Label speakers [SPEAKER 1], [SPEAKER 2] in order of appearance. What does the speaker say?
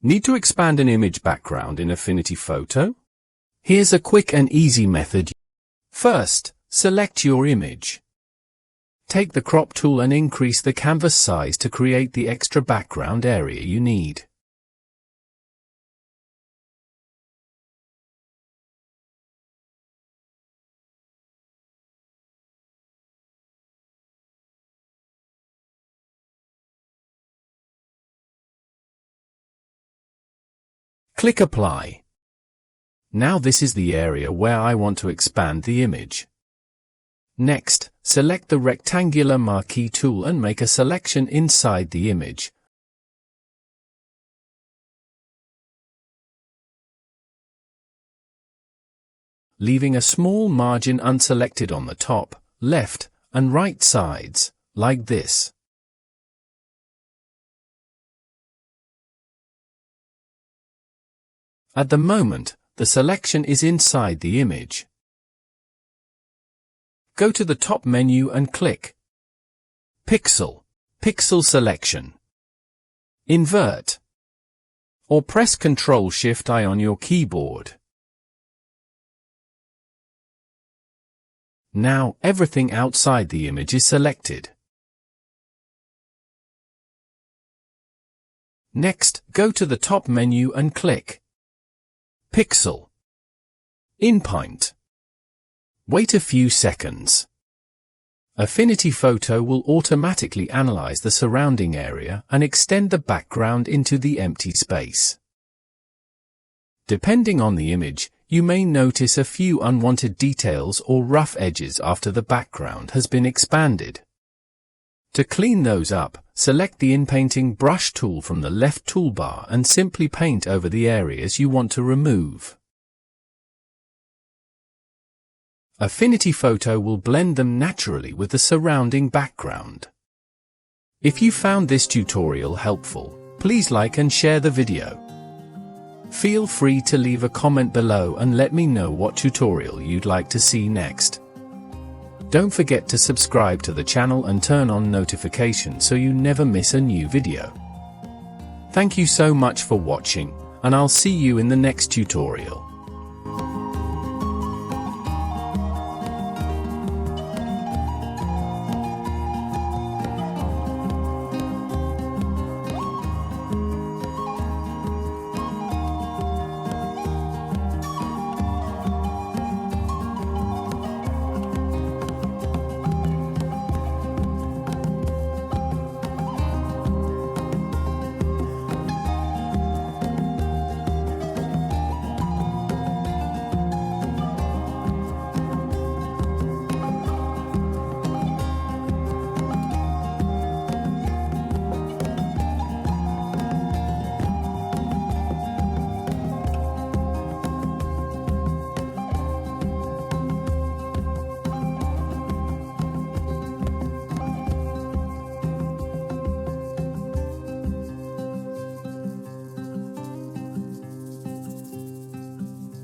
[SPEAKER 1] Need to expand an image background in Affinity Photo? Here's a quick and easy method. First, select your image. Take the crop tool and increase the canvas size to create the extra background area you need. Click Apply. Now this is the area where I want to expand the image. Next, select the rectangular marquee tool and make a selection inside the image. Leaving a small margin unselected on the top, left, and right sides, like this. At the moment, the selection is inside the image. Go to the top menu and click Pixel Selection, Invert, or press Ctrl-Shift-I on your keyboard. Now, everything outside the image is selected. Next, go to the top menu and click Pixel Inpaint. Wait a few seconds. Affinity Photo will automatically analyze the surrounding area and extend the background into the empty space. Depending on the image, you may notice a few unwanted details or rough edges after the background has been expanded. To clean those up, select the Inpainting Brush Tool from the left toolbar and simply paint over the areas you want to remove. Affinity Photo will blend them naturally with the surrounding background. If you found this tutorial helpful, please like and share the video. Feel free to leave a comment below and let me know what tutorial you'd like to see next. Don't forget to subscribe to the channel and turn on notifications so you never miss a new video. Thank you so much for watching, and I'll see you in the next tutorial.